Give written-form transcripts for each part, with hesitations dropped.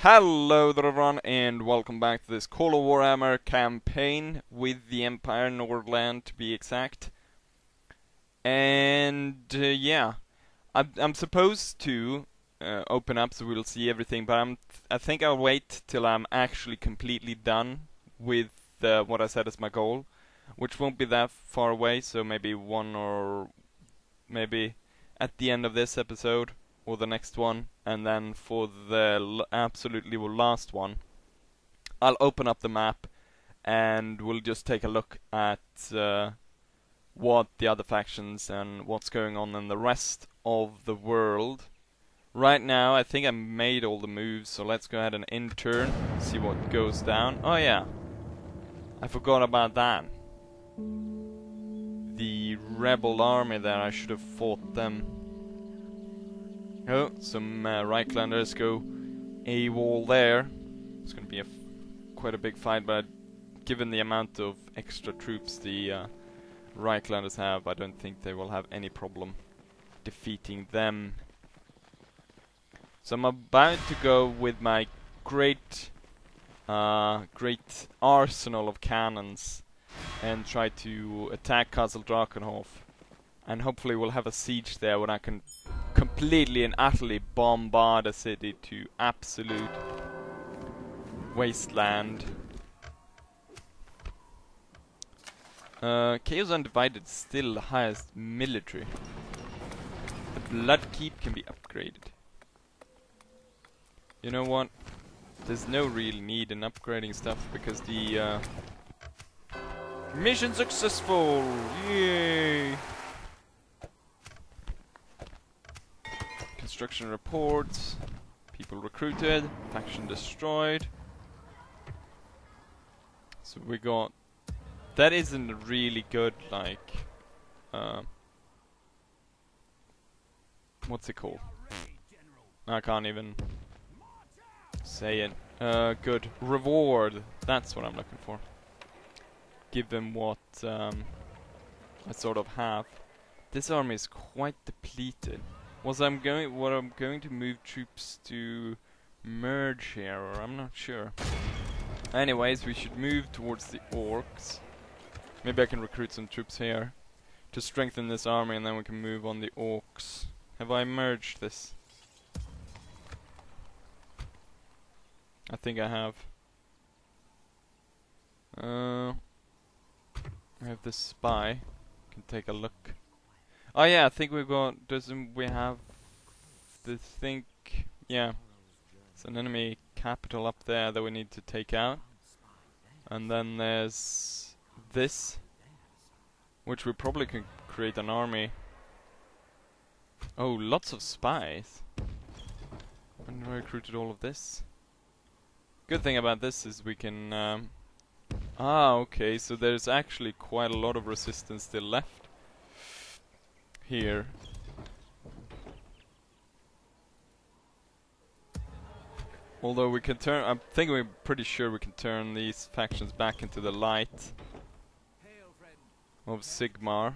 Hello there everyone, and welcome back to this Call of Warhammer campaign with the Empire Nordland to be exact. And yeah, I'm supposed to open up so we'll see everything, but I think I'll wait till I'm actually completely done with what I set as my goal, which won't be that far away. So maybe one or maybe at the end of this episode or the next one, and then for the absolutely last one, I'll open up the map and we'll just take a look at what the other factions and what's going on in the rest of the world. Right now, I think I made all the moves, so let's go ahead and intern, see what goes down. Oh yeah, I forgot about that. The rebel army there, I should have fought them. Oh, some Reichlanders go AWOL there. It's going to be quite a big fight, but given the amount of extra troops the Reichlanders have, I don't think they will have any problem defeating them. So I'm about to go with my great arsenal of cannons and try to attack Castle Drakenhof. And hopefully we'll have a siege there when I can completely and utterly bombard a city to absolute wasteland. Chaos Undivided is still the highest military. The Bloodkeep can be upgraded. You know what? There's no real need in upgrading stuff because the mission successful! Yay! Construction reports, people recruited, faction destroyed. So we got... That isn't really good, like... what's it called? I can't even say it. Good. Reward, that's what I'm looking for. Give them what I sort of have. This army is quite depleted. What I'm going to move troops to merge here, or I'm not sure. Anyways, we should move towards the orcs. Maybe I can recruit some troops here to strengthen this army, and then we can move on the orcs. Have I merged this? I think I have. I have this spy. Can take a look. Oh yeah, I think we've got, doesn't we have the think, yeah, it's an enemy capital up there that we need to take out. And then there's this, which we probably can create an army. Oh, lots of spies. When I recruited all of this. Good thing about this is we can, okay, so there's actually quite a lot of resistance still left here. Although we can turn, I think we're pretty sure we can turn these factions back into the light of Sigmar.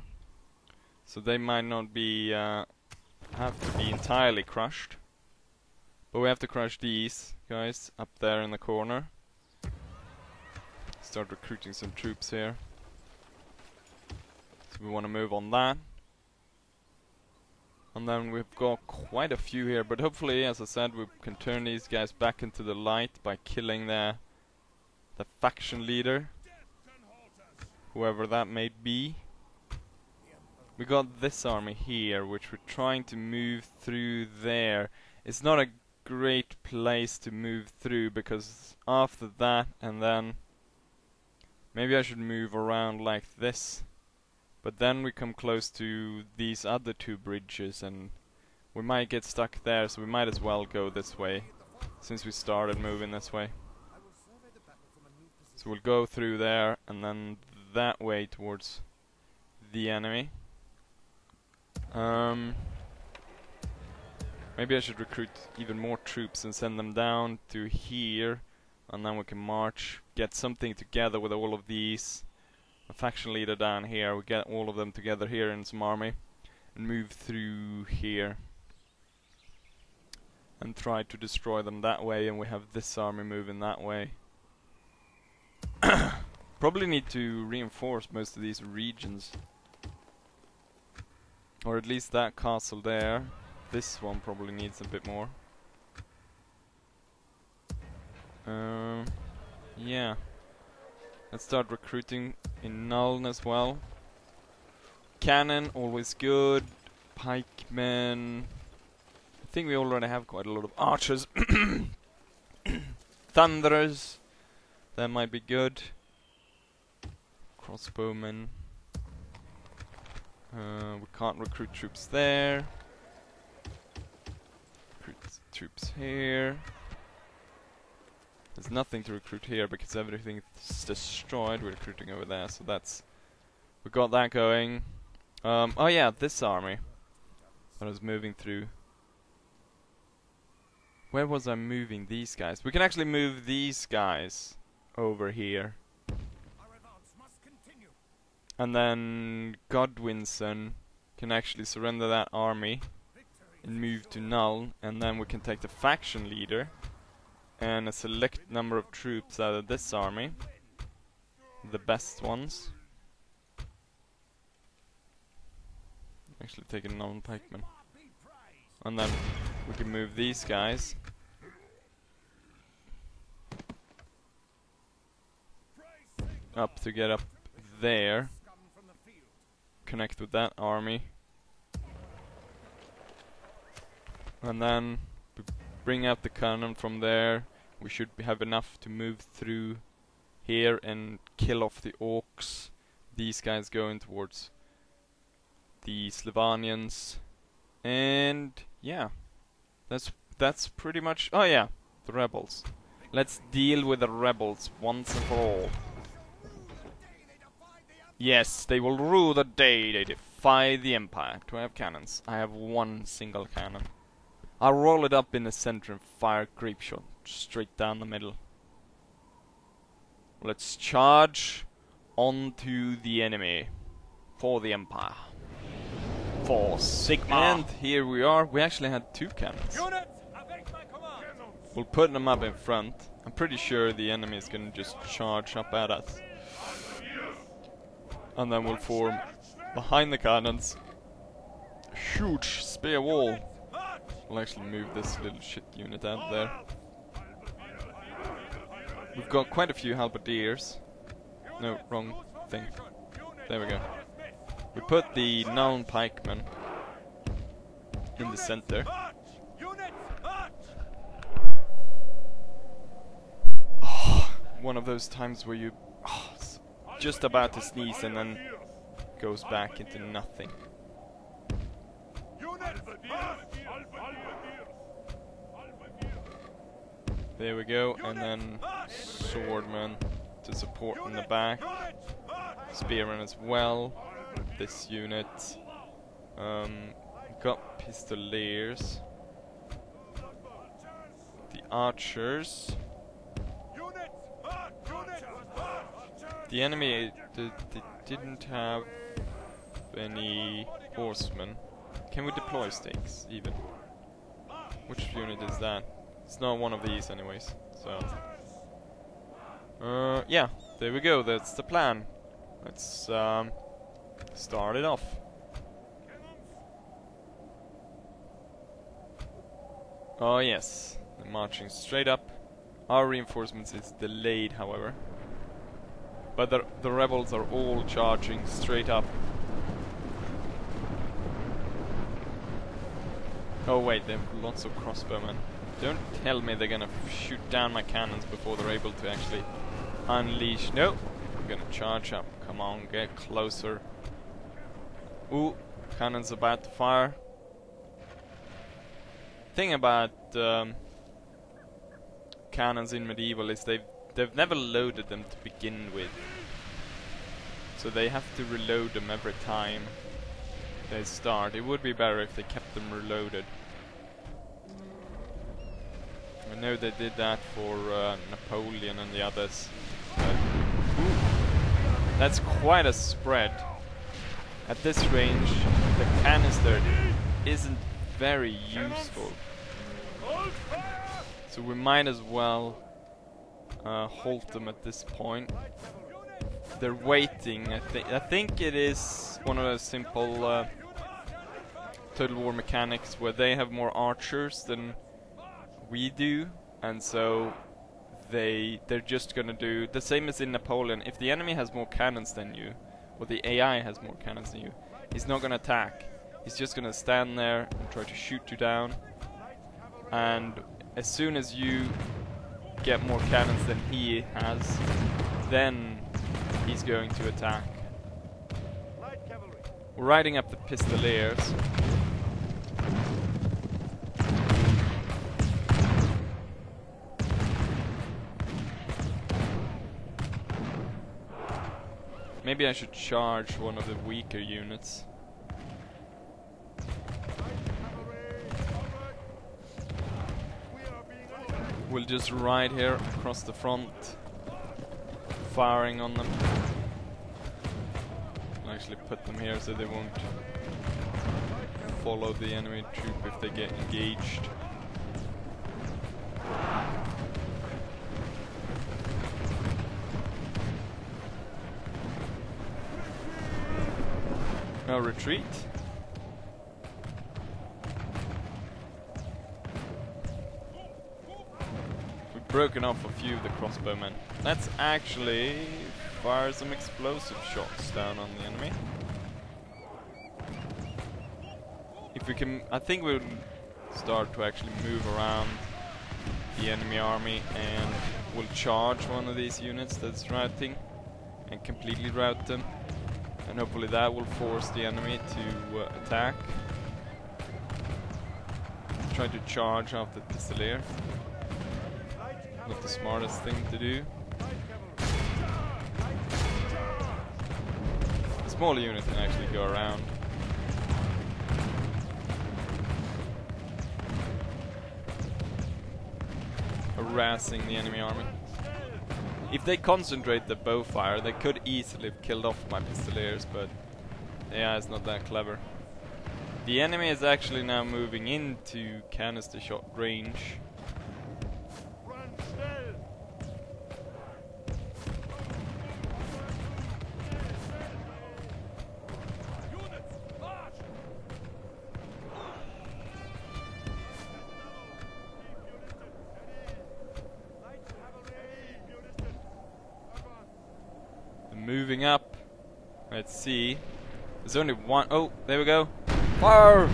So they might not be, have to be entirely crushed. But we have to crush these guys up there in the corner. Start recruiting some troops here. So we want to move on that. And then we've got quite a few here, but hopefully, as I said, we can turn these guys back into the light by killing the faction leader, whoever that may be. We got this army here, which we're trying to move through there. It's not a great place to move through, because after that, and then maybe I should move around like this. But then we come close to these other two bridges and we might get stuck there, so we might as well go this way, since we started moving this way. So we'll go through there and then that way towards the enemy. Maybe I should recruit even more troops and send them down to here, and then we can march, get something together with all of these. A faction leader down here, we get all of them together here in some army and move through here. and try to destroy them that way, and we have this army moving that way. Probably need to reinforce most of these regions. Or at least that castle there. This one probably needs a bit more. Yeah. Let's start recruiting in Nuln as well. Cannon, always good. Pikemen. I think we already have quite a lot of archers. Thunderers. That might be good. Crossbowmen. We can't recruit troops there. Recruit troops here. There's nothing to recruit here because everything is destroyed. We're recruiting over there, so that's... We got that going. Oh yeah, this army that I was moving through. Where was I moving these guys? We can actually move these guys over here. And then Godwinson can actually surrender that army and move to Null, and then we can take the faction leader and a select number of troops out of this army, the best ones. Actually take a non-pikeman, and then we can move these guys up to get up there, connect with that army, and then bring out the cannon from there. We should have enough to move through here and kill off the orcs. These guys going towards the Slavonians, and yeah, that's pretty much. Oh yeah, the rebels. Let's deal with the rebels once and for all. Yes, they will rue the day they defy the Empire. Do I have cannons? I have one single cannon. I'll roll it up in the center and fire a grape shot straight down the middle. Let's charge onto the enemy for the Empire. For Sigma. And here we are. We actually had two cannons. We'll put them up in front. I'm pretty sure the enemy is gonna just charge up at us. And then we'll form behind the cannons a huge spear wall. We'll actually move this little shit unit out there. We've got quite a few halberdiers. No, wrong thing. There we go. We put the known pikemen in the center. Oh, one of those times where you just about to sneeze and then goes back into nothing. There we go, and then swordmen to support in the back. Spearmen as well. This unit. Got pistoliers. The archers. The enemy they didn't have any horsemen. Can we deploy stakes even? Which unit is that? It's not one of these anyways, so... yeah, there we go, that's the plan. Let's start it off. Oh yes, they're marching straight up. Our reinforcements is delayed, however. But the rebels are all charging straight up. Oh wait, they have lots of crossbowmen. Don't tell me they're gonna shoot down my cannons before they're able to actually unleash. No, I'm gonna charge up. Come on, get closer. Ooh, cannons about to fire. Thing about cannons in medieval is they've never loaded them to begin with, so they have to reload them every time they start. It would be better if they kept them reloaded. I know they did that for Napoleon and the others. That's quite a spread. At this range, the canister isn't very useful. So we might as well halt them at this point. They're waiting. I think it is one of those simple Total War mechanics where they have more archers than we do, and so they're just gonna do the same as in Napoleon. If the enemy has more cannons than you, or the AI has more cannons than you, he's not gonna attack. He's just gonna stand there and try to shoot you down. And as soon as you get more cannons than he has, then he's going to attack. We're riding up the Pistoliers. Maybe I should charge one of the weaker units. We'll just ride here across the front, firing on them. I'll actually put them here so they won't follow the enemy troop if they get engaged. Now retreat. We've broken off a few of the crossbowmen. Let's actually fire some explosive shots down on the enemy. If we can, I think we'll start to actually move around the enemy army, and we'll charge one of these units that's routing and completely rout them. And hopefully that will force the enemy to attack. Try to charge off the Pistolier. Not the smartest thing to do. A smaller unit can actually go around. Harassing the enemy army. If they concentrate the bow fire, they could easily have killed off my Pistoliers, but yeah, it's not that clever. The enemy is actually now moving into canister shot range. Moving up. Let's see. There's only one. Oh, there we go. Fire!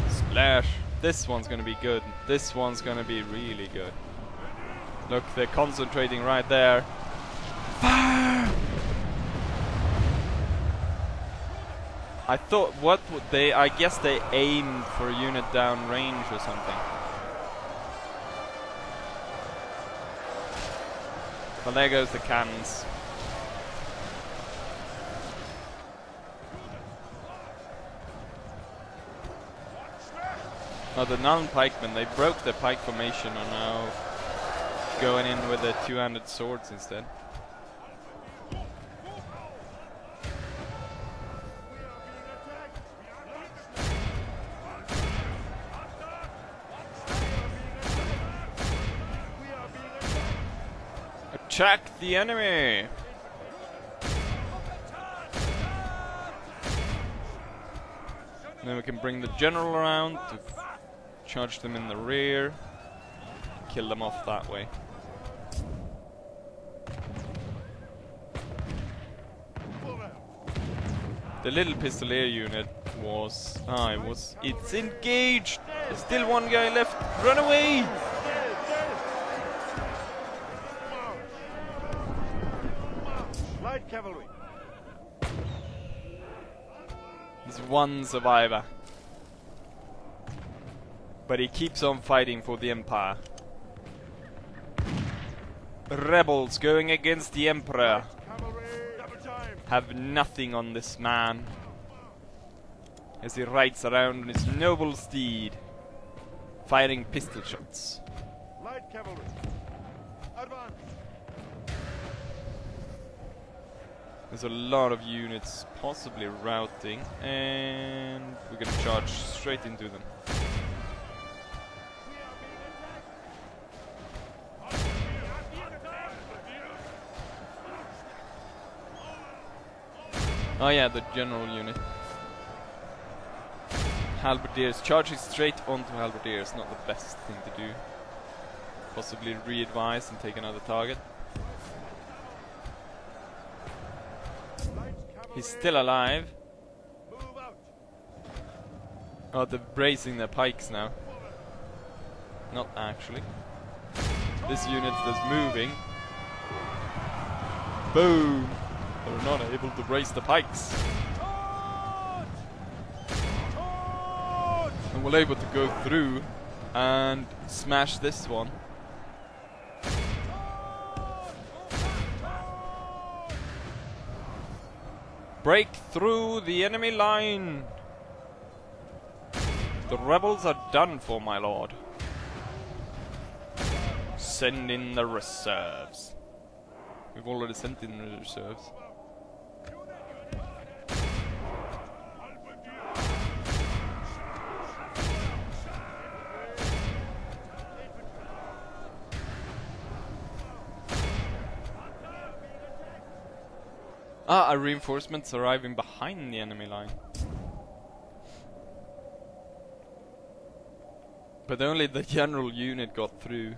Splash. This one's gonna be good. This one's gonna be really good. Look, they're concentrating right there. Fire! I thought, what would they? I guess they aimed for a unit down range or something. Well, there goes the cannons. Oh, the non-pikemen, they broke the pike formation and now going in with the two-handed swords instead. Attack the enemy! And then we can bring the general around to charge them in the rear, kill them off that way. The little Pistolier unit was... it's engaged! There's still one guy left! Run away! Light cavalry. There's one survivor. But he keeps on fighting for the Empire. Rebels going against the Emperor have nothing on this man as he rides around on his noble steed, firing pistol shots. Light cavalry, advance. There's a lot of units possibly routing, and we're gonna charge straight into them. Oh yeah, the general unit. Halberdiers. Charging straight onto halberdiers, not the best thing to do. Possibly re-advise and take another target. He's still alive. Oh, they're bracing their pikes now. Not actually. This unit is moving. Boom! They're not able to brace the pikes. And we're able to go through and smash this one. Break through the enemy line! The rebels are done for, my lord. Send in the reserves. We've already sent in the reserves. Ah, a reinforcement's arriving behind the enemy line. But only the general unit got through.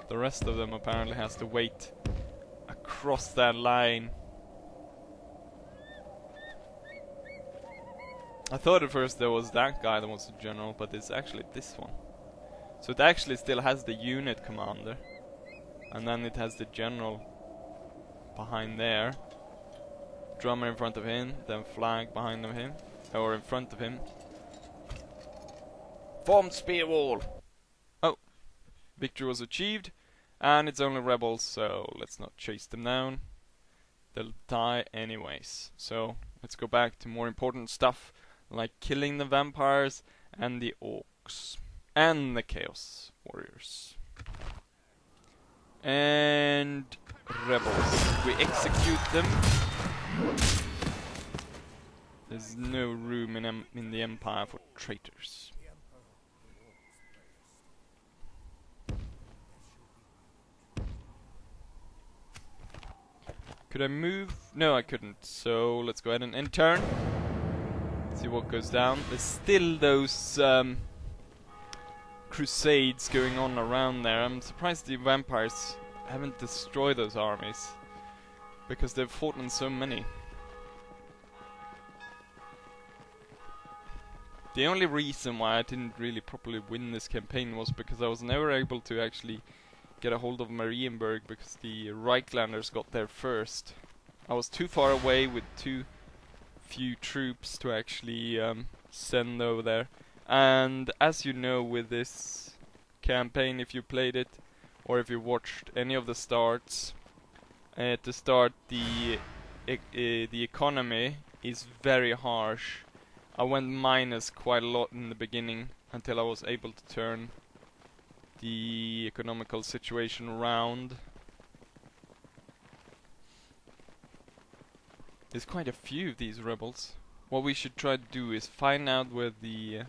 The rest of them apparently has to wait across that line. I thought at first there was that guy that was the general, but it's actually this one. So it actually still has the unit commander. And then it has the general behind there. Drummer in front of him, then flag behind of him, or in front of him. Form spear wall! Oh, victory was achieved, and it's only rebels, so let's not chase them down. They'll die anyways. So let's go back to more important stuff, like killing the vampires and the orcs and the chaos warriors. And rebels. We execute them. There's no room in the Empire for traitors. Could I move? No, I couldn't. So let's go ahead and end turn. See what goes down. There's still those crusades going on around there. I'm surprised the vampires haven't destroyed those armies, because they've fought in so many. The only reason why I didn't really properly win this campaign was because I was never able to actually get a hold of Marienburg, because the Reichlanders got there first. I was too far away with too few troops to actually send over there. And as you know, with this campaign, if you played it or if you watched any of the starts, to start the economy is very harsh. I went minus quite a lot in the beginning until I was able to turn the economical situation around. There's quite a few of these rebels. What we should try to do is find out where the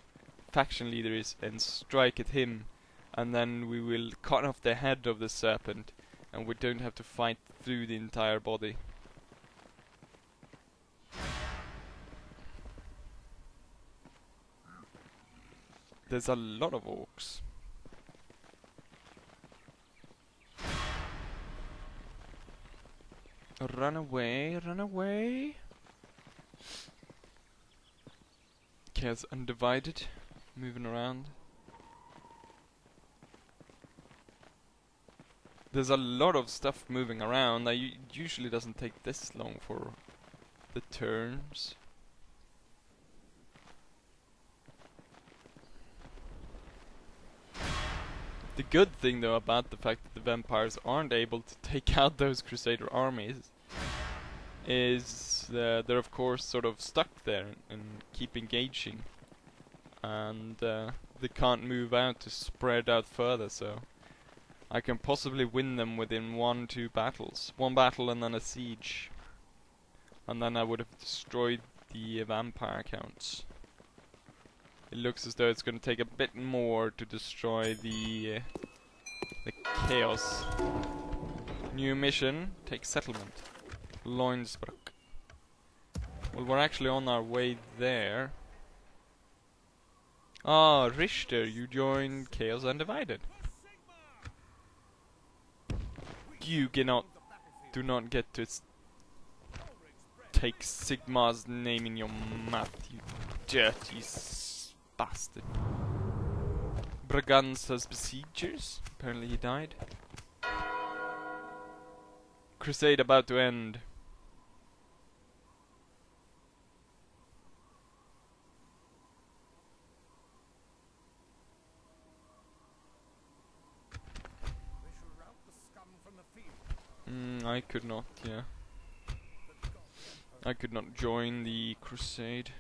faction leader is and strike at him, and then we will cut off the head of the serpent, and we don't have to fight through the entire body. There's a lot of orcs. Run away, run away. Chaos Undivided, moving around. There's a lot of stuff moving around. It usually doesn't take this long for the turns. The good thing though about the fact that the vampires aren't able to take out those crusader armies is they're of course sort of stuck there and keep engaging, and they can't move out to spread out further, so I can possibly win them within 1-2 battles. One battle and then a siege, and then I would have destroyed the vampire counts. It looks as though it's going to take a bit more to destroy the chaos. New mission, take settlement. Loinsbrook. Well, we're actually on our way there. Ah, Richter, you joined Chaos Undivided. You cannot, do not get to take Sigma's name in your mouth, you dirty bastard. Braganza's besiegers. Apparently he died. Crusade about to end. I could not, yeah. I could not join the crusade.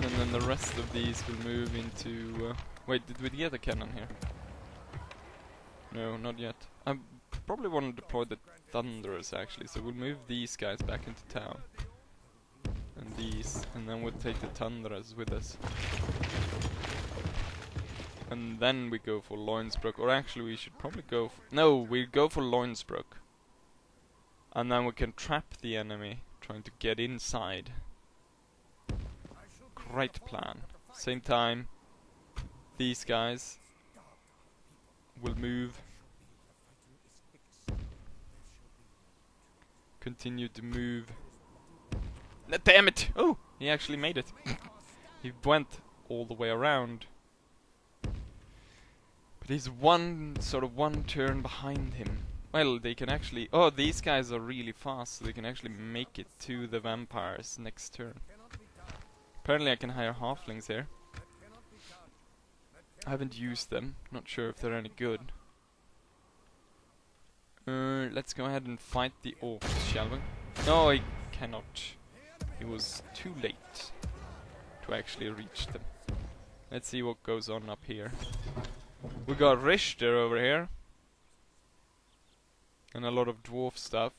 And then the rest of these will move into... wait, did we get a cannon here? No, not yet. I probably want to deploy the Thunderers actually, so we'll move these guys back into town. And these, and then we'll take the Thunderers with us. And then we go for Loinsbrook, or actually we should probably go for... no, we go for Loinsbrook. And then we can trap the enemy, trying to get inside. Great plan. Same time, these guys will move. Continue to move. Damn it! Oh, he actually made it. He went all the way around. But he's one turn behind him. Well, they can actually... oh, these guys are really fast, so they can actually make it to the vampires next turn. Apparently I can hire halflings here. I haven't used them. Not sure if they're any good. Let's go ahead and fight the orcs, shall we? No, I cannot. It was too late to actually reach them. Let's see what goes on up here. We got Richter over here. And a lot of dwarf stuff.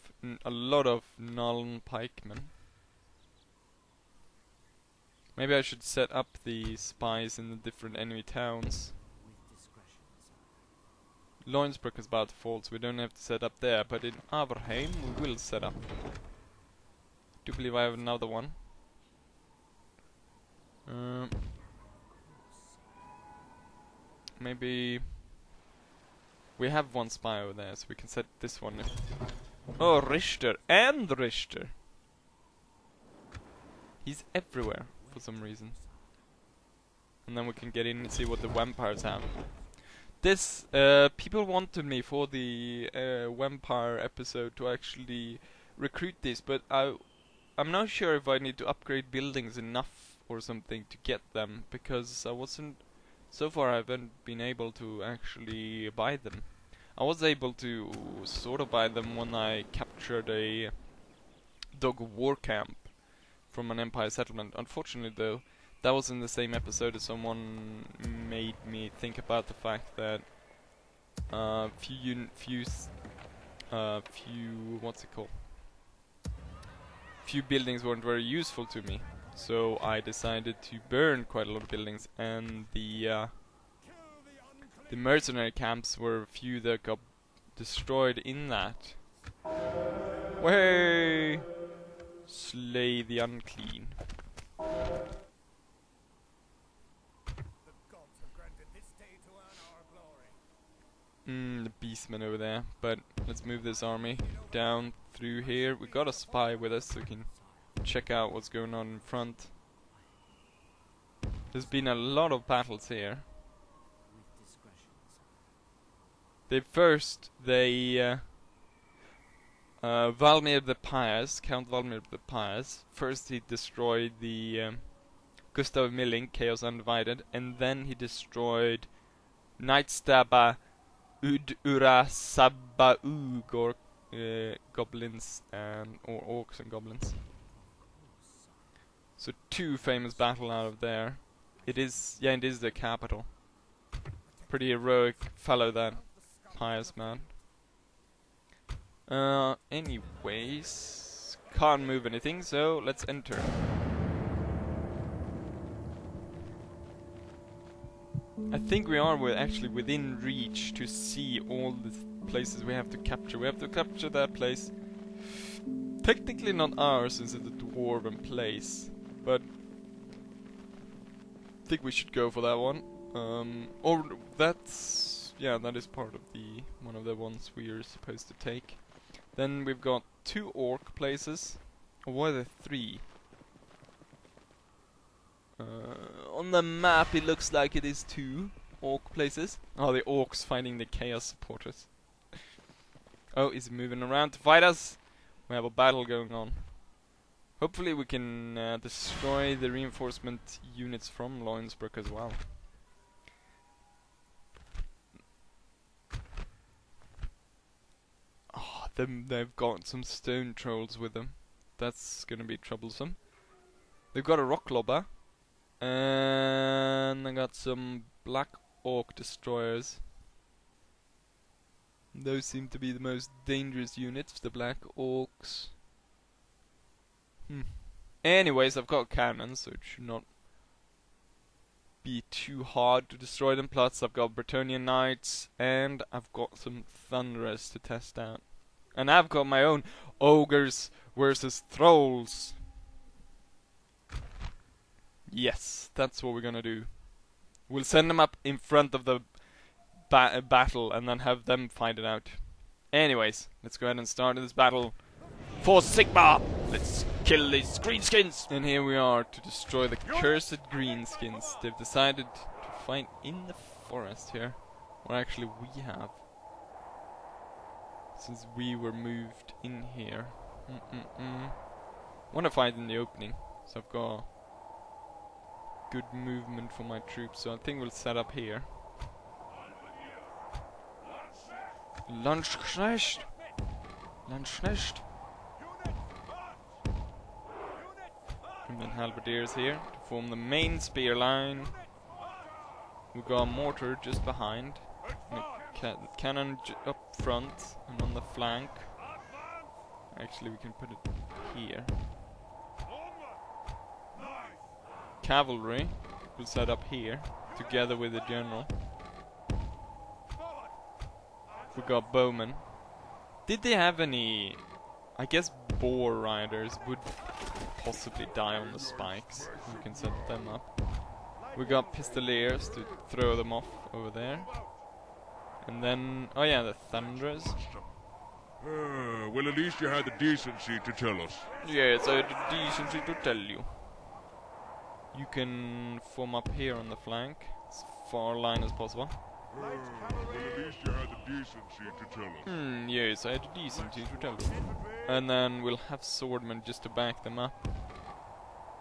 A lot of Nuln pikemen. Maybe I should set up the spies in the different enemy towns. Loinsbrook is about to fall, so we don't have to set up there, but in Averheim we will set up. Do believe I have another one. Maybe we have one spy over there, so we can set this one. Oh, Richter and Richter. He's everywhere for some reason. And then we can get in and see what the vampires have. This people wanted me for the vampire episode to actually recruit this, but I'm not sure if I need to upgrade buildings enough or something to get them, because I wasn't... so far I haven't been able to actually buy them. I was able to sort of buy them when I captured a dog of war camp from an Empire settlement. Unfortunately though, that was in the same episode as someone made me think about the fact that few buildings weren't very useful to me, so I decided to burn quite a lot of buildings, and the mercenary camps were few that got destroyed in that. Way slay the unclean. The beastmen over there, but let's move this army down through here. We got a spy with us so we can check out what's going on in front. There's been a lot of battles here. Valmir the Pious, Count Valmir the Pious, first he destroyed the Gustav Milling, Chaos Undivided, and then he destroyed Nightstabber Ura Sabau goblins or orcs and goblins. So two famous battles out of there. It is the capital. Pretty heroic fellow, that pious man. Anyways, can't move anything, so let's enter. I think we are actually within reach to see all the places we have to capture. We have to capture that place. Technically not ours since it's a dwarven place, but I think we should go for that one. Or that's... yeah, that is part of the... one of the ones we are supposed to take. Then we've got 2 orc places. Or what are there 3? On the map it looks like it is 2 orc places. Oh, the orcs finding the chaos supporters. Oh, he's moving around to fight us. We have a battle going on. Hopefully we can destroy the reinforcement units from Loinsbrook as well. Oh, they've got some stone trolls with them. That's gonna be troublesome. They've got a rock lobber. And I got some black orc destroyers. Those seem to be the most dangerous units, the black orcs. Anyways, I've got cannons, so it should not be too hard to destroy them. Plus, I've got Bretonnian knights, and I've got some thunderers to test out. And I've got my own ogres versus thralls. Yes, that's what we're gonna do. We'll send them up in front of the battle and then have them fight it out. Anyways, let's go ahead and start this battle. For Sigma! Let's kill these greenskins! And here we are to destroy the cursed greenskins. They've decided to fight in the forest here. Or actually we have. Since we were moved in here. Wanna fight in the opening. So I've got good movement for my troops, so I think we'll set up here. Landsknecht! Landsknecht! And then halberdiers here to form the main spear line. We've got a mortar just behind. And a cannon up front and on the flank. Actually, we can put it here. Cavalry will set up here together with the general. We got bowmen. Did they have any... I guess boar riders would possibly die on the spikes. We can set them up. We got pistoliers to throw them off over there. And then... oh yeah, the thunderers. Well, at least you had the decency to tell us. Yes, I had the decency to tell you. You can form up here on the flank, as far line as possible. Well, at least you had the decency to tell us. Yes, I had the decency to tell you. And then we'll have swordmen just to back them up.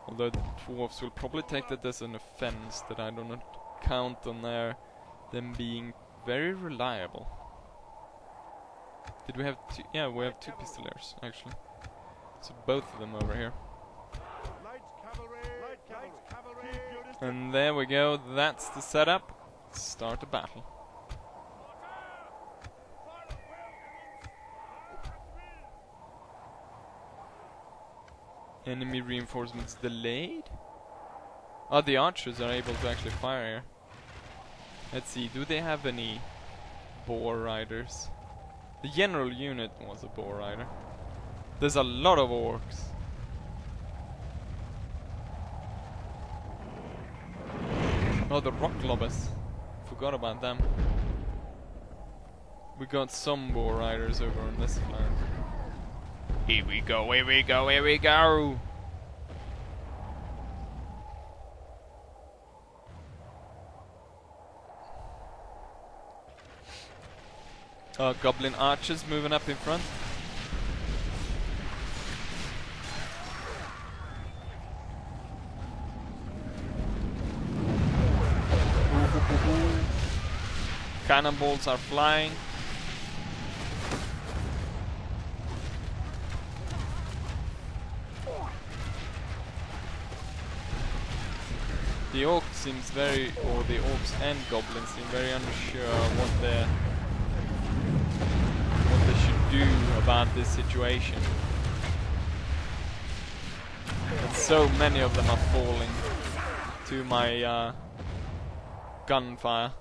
Although the dwarves will probably take that as an offense that I do not count on them being very reliable. Did we have two? Yeah, we have 2 pistoliers actually. So both of them over here. And there we go, that's the setup. Start the battle. Enemy reinforcements delayed? Oh, the archers are able to actually fire here. Let's see, do they have any boar riders? The general unit was a boar rider. There's a lot of orcs. Oh, the rock lobbers. Forgot about them. We got some boar riders over on this flank. Here we go, here we go, here we go! Goblin archers moving up in front. Cannonballs are flying. The orc seems very, or the orcs and goblins seem very unsure what they should do about this situation. And so many of them are falling to my gunfire.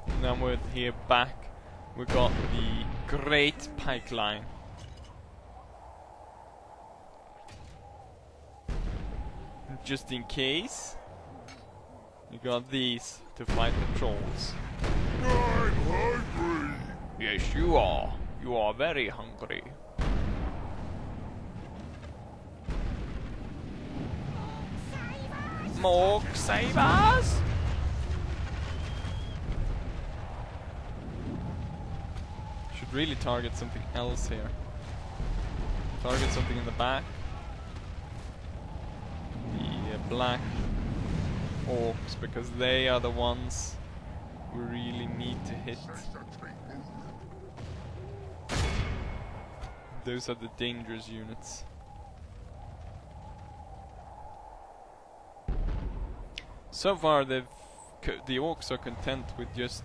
And then we're here back. We got the great pike line. Just in case, you got these to fight the trolls. I'm hungry. Yes, you are. You are very hungry. Morg sabers! Should really target something else here. Target something in the back. The black orcs, because they are the ones we really need to hit. Those are the dangerous units. So far, the orcs are content with just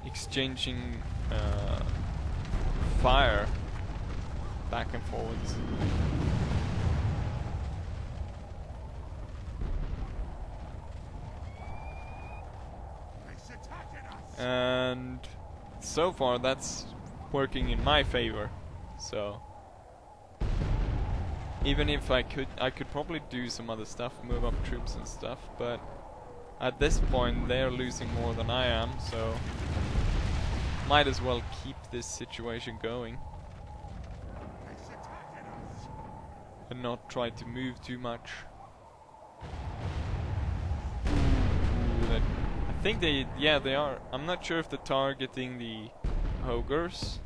exchanging fire back and forwards. And so far, that's working in my favor. So even if I could probably do some other stuff, move up troops and stuff, but at this point they're losing more than I am, so might as well keep this situation going and not try to move too much. Ooh, I think they are. I'm not sure if they're targeting the ogres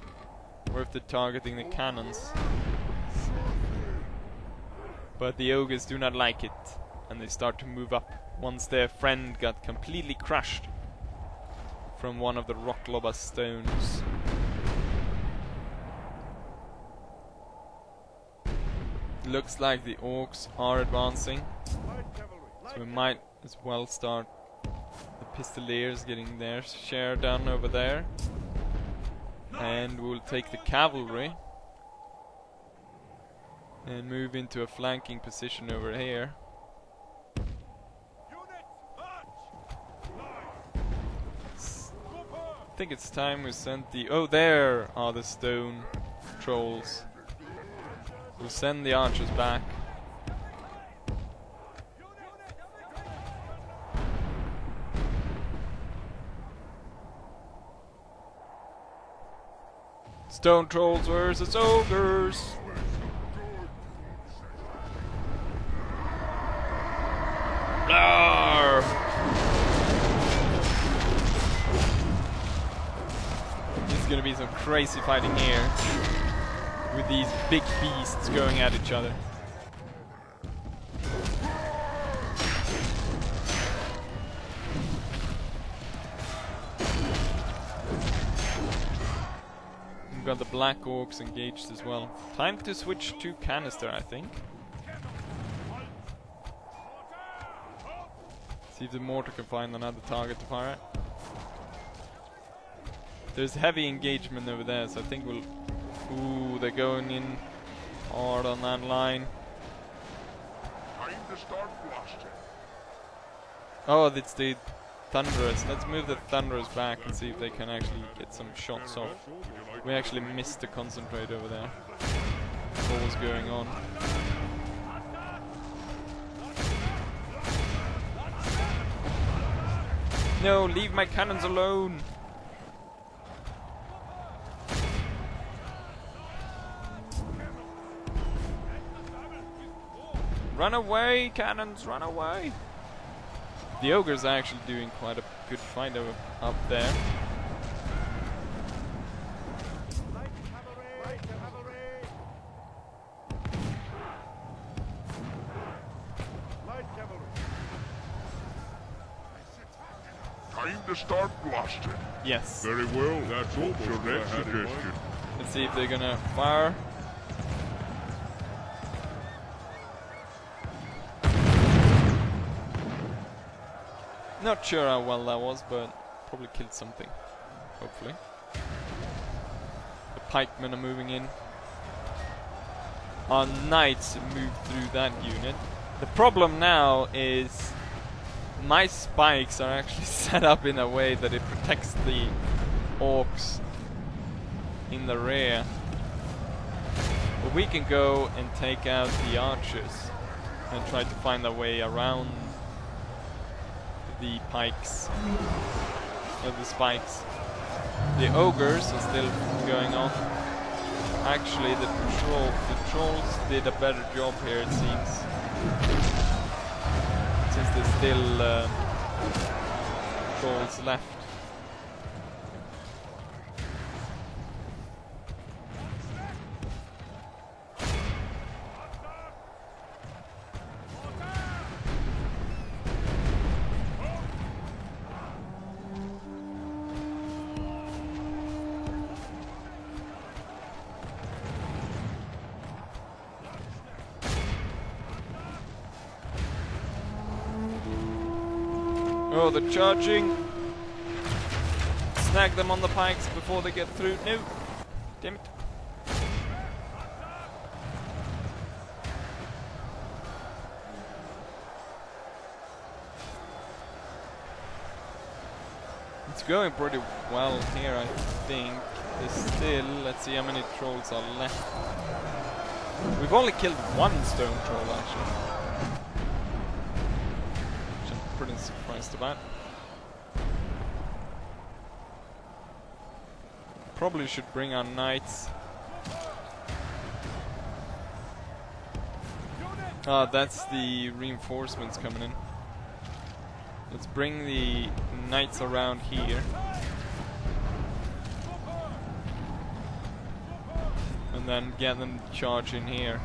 or if they're targeting the cannons. But the ogres do not like it, and they start to move up once their friend got completely crushed from one of the rock lava stones. Looks like the orcs are advancing, so we might as well start the pistoliers getting their share done over there, and we'll take the cavalry and move into a flanking position over here. I think it's time we sent the... Oh, there are the stone trolls. We'll send the archers back. Stone trolls versus ogres. Arr! There's gonna be some crazy fighting here with these big beasts going at each other. We've got the black orcs engaged as well. Time to switch to canister, I think. See if the mortar can find another target to fire at. There's heavy engagement over there, so I think we'll... Ooh, they're going in hard on that line. Oh, it's the Thunderers. Let's move the Thunderers back and see if they can actually get some shots off. We actually missed the concentrate over there. What was going on? No, leave my cannons alone! Run away, cannons, run away! The ogres are actually doing quite a good fight over up there. Time to start blasting. Yes. Very well, that's also your next suggestion. Let's see if they're gonna fire. Not sure how well that was, but probably killed something. Hopefully. The pikemen are moving in. our knights move through that unit. The problem now is my spikes are actually set up in a way that it protects the orcs in the rear. But we can go and take out the archers and try to find a way around the pikes, the spikes. The ogres are still going on. Actually, the trolls did a better job here, it seems, since there's still trolls left. Oh, they're charging. Snag them on the pikes before they get through. No. Damn it. It's going pretty well here, I think. There's still, let's see how many trolls are left. We've only killed one stone troll, actually. Pretty surprised about. Probably should bring our knights. Ah, that's the reinforcements coming in. Let's bring the knights around here. And then get them to charge in here.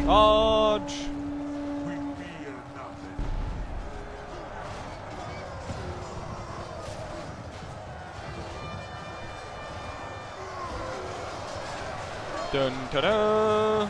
Charge! Dun ta-da!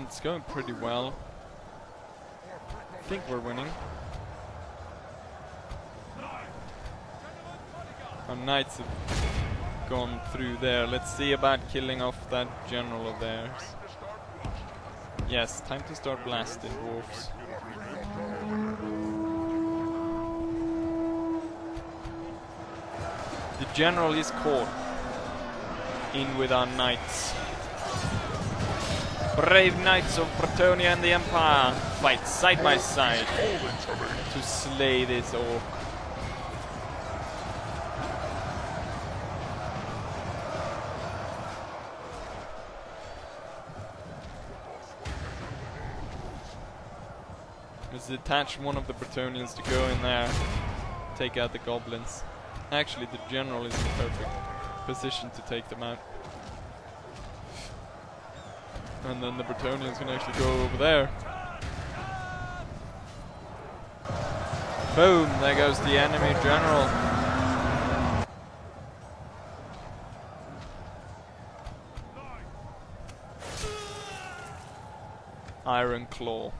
It's going pretty well. I think we're winning. Our knights have gone through there. Let's see about killing off that general of theirs. Yes, time to start blasting dwarves. The general is caught. In with our knights. Brave knights of Bretonnia and the Empire fight side by side to slay this orc. Let's detach one of the Bretonians to go in there, take out the goblins. Actually, the general is in perfect position to take them out. And then the Bretonians can actually go over there. Boom! There goes the enemy general. Iron Claw.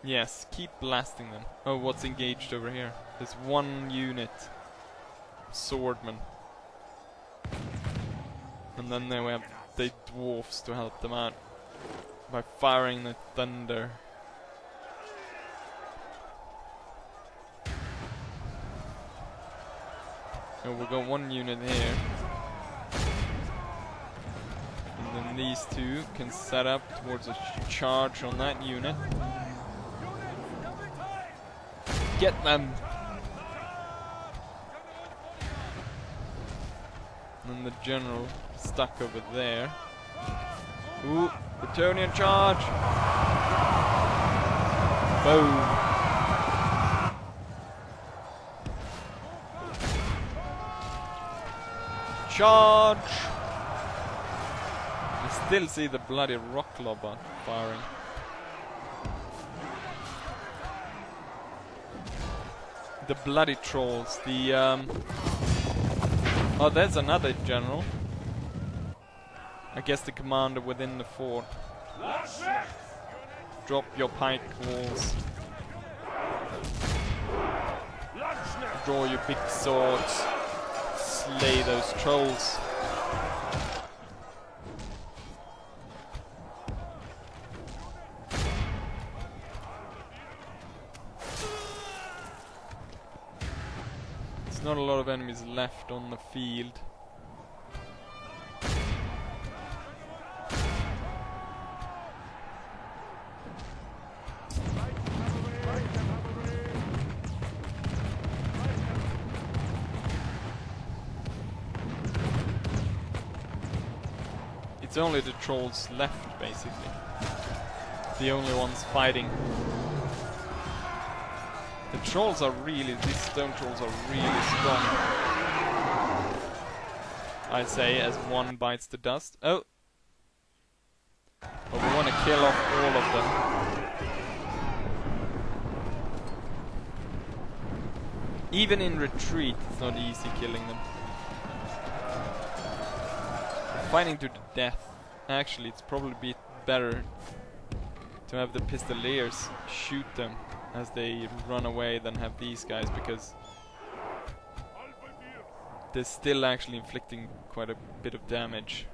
Yes, keep blasting them. Oh, what's engaged over here? There's one unit. Swordmen. And then they have the dwarfs to help them out by firing the thunder. Oh, we've got one unit here. And then these two can set up towards a charge on that unit. Get them! And the general stuck over there. Ooh, Bretonian charge! Boom! Charge! You still see the bloody rock lobber firing. The bloody trolls, the oh, there's another general. I guess the commander within the fort. Drop your pike walls. Draw your big swords. Slay those trolls. There's not a lot of enemies left on the field. It's only the trolls left, basically. The only ones fighting. The trolls are really, these stone trolls are really strong. I'd say, as one bites the dust. Oh! But we want to kill off all of them. Even in retreat, it's not easy killing them. Fighting to the death. Actually, it's probably better to have the pistoliers shoot them as they run away than have these guys, because they're still actually inflicting quite a bit of damage.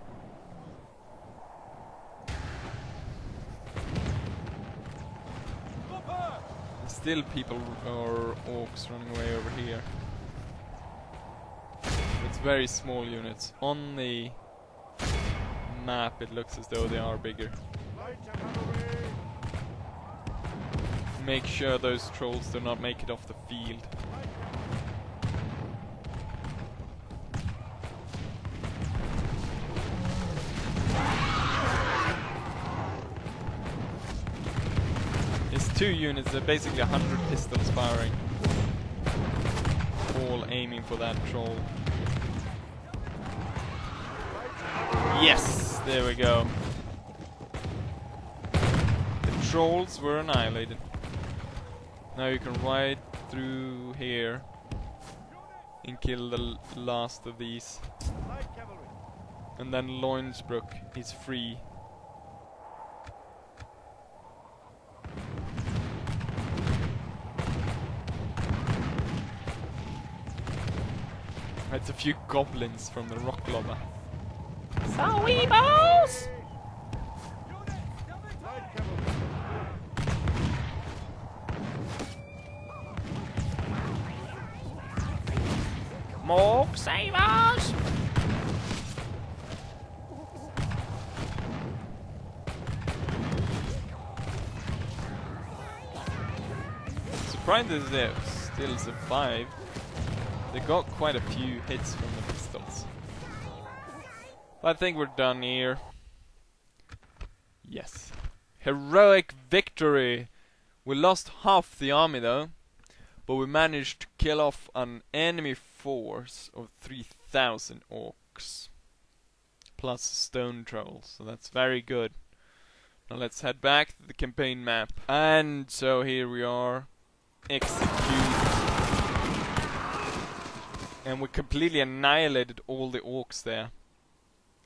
Still people or orcs running away over here. It's very small units. On the map it looks as though they are bigger. Make sure those trolls do not make it off the field. It's 2 units, they're basically 100 pistols firing. All aiming for that troll. Yes! There we go. The trolls were annihilated. Now you can ride through here and kill the last of these. And then Loinsbrook is free. It's a few goblins from the rock lobber. So weebos! Morg, save us! Surprised that they still survive. They got quite a few hits from the pistols. I think we're done here. Yes. Heroic victory! We lost half the army though, but we managed to kill off an enemy force of 3,000 orcs. Plus stone trolls, so that's very good. Now let's head back to the campaign map. And so here we are. Execute. And we completely annihilated all the orcs there.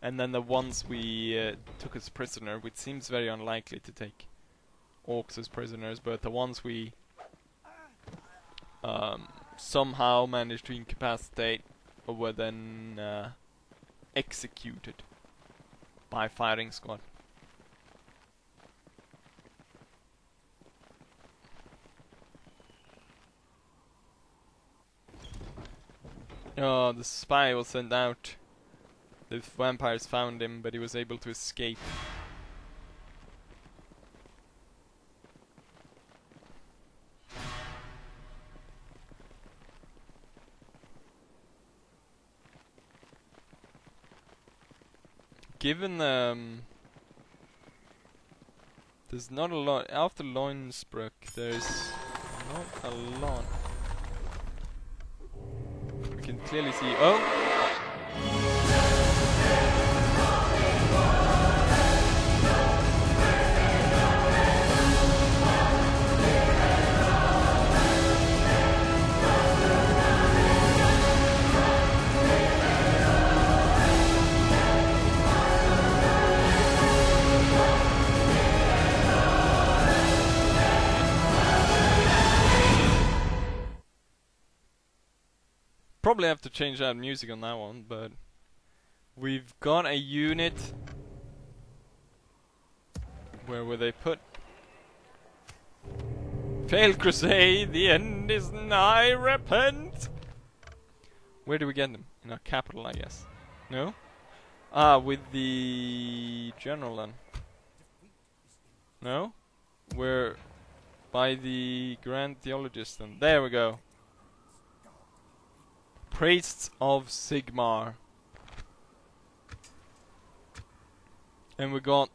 And then the ones we took as prisoner, which seems very unlikely to take orcs as prisoners, but the ones we somehow managed to incapacitate were then executed by firing squad. Oh, the spy was sent out. The vampires found him, but he was able to escape. given there's not a lot after Loinsbrook. There's not a lot. We can clearly see. Oh. Probably have to change that music on that one, but we've got a unit. Where were they put? Failed crusade, the end is nigh, repent! Where do we get them? In our capital, I guess. No? Ah, with the general then. No? We're by the Grand Theologist then. There we go. Priests of Sigmar. And we got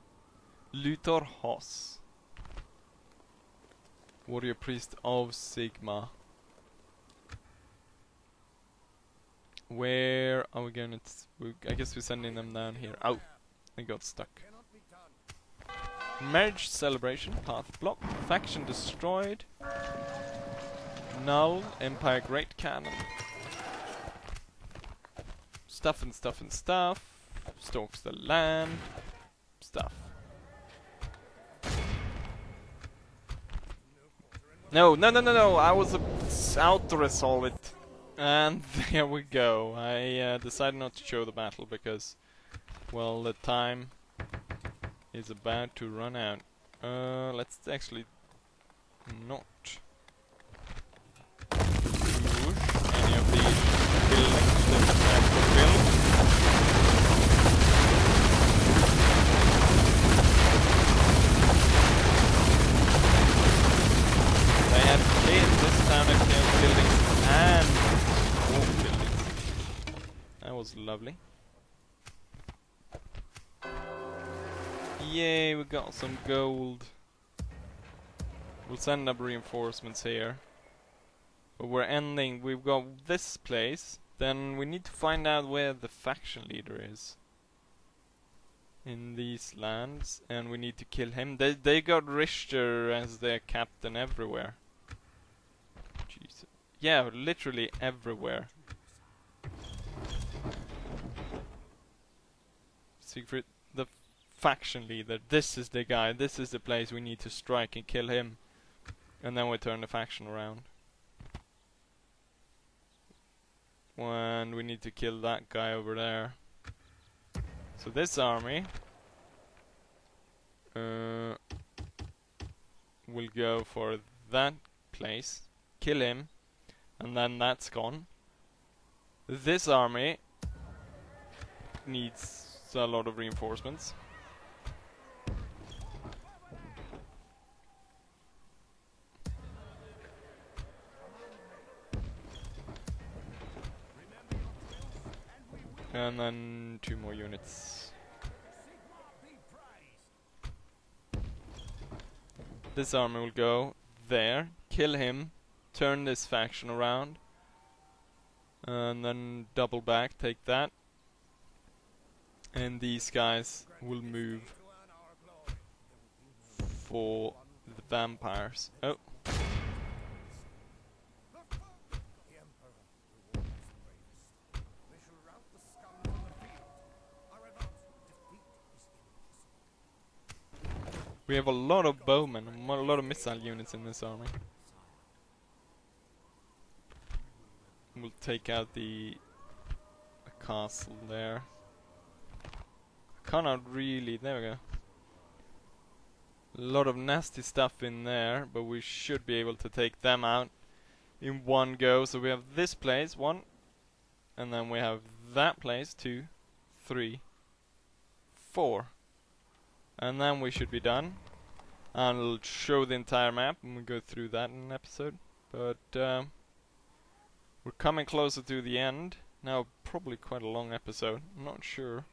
Luthor Hoss. Warrior Priest of Sigmar. Where are we going to... I guess we're sending them down here. Oh, they got stuck. Marriage celebration, path block, faction destroyed. Null, Empire Great Cannon. Stuff and stuff and stuff. Stalks the land. Stuff. No, no, no, no, no! I was out to resolve it. And there we go. I decided not to show the battle because, well, the time is about to run out. Let's actually not push any of these buildings that we have to build. They have cleared this town of buildings and more buildings. That was lovely. Yay, we got some gold. We'll send up reinforcements here. But we're ending, we've got this place. Then we need to find out where the faction leader is. In these lands. And we need to kill him. They got Richter as their captain everywhere. Jesus. Yeah, literally everywhere. Siegfried, the faction leader. This is the guy. This is the place we need to strike and kill him. And then we turn the faction around. And we need to kill that guy over there. So this army will go for that place, kill him, and then that's gone. This army needs a lot of reinforcements. And then 2 more units. This army will go there, kill him, turn this faction around, and then double back, take that. And these guys will move for the vampires. Oh. We have a lot of bowmen, a lot of missile units in this army. We'll take out the castle there. Cannot really, there we go. A lot of nasty stuff in there, but we should be able to take them out in one go. So we have this place, 1, and then we have that place, 2, 3, 4. And then we should be done. And I'll show the entire map and we'll go through that in an episode. But we're coming closer to the end. Now probably quite a long episode, I'm not sure.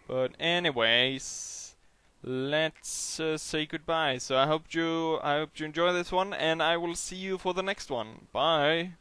But anyways, let's say goodbye. So I hope you enjoy this one, and I will see you for the next one. Bye.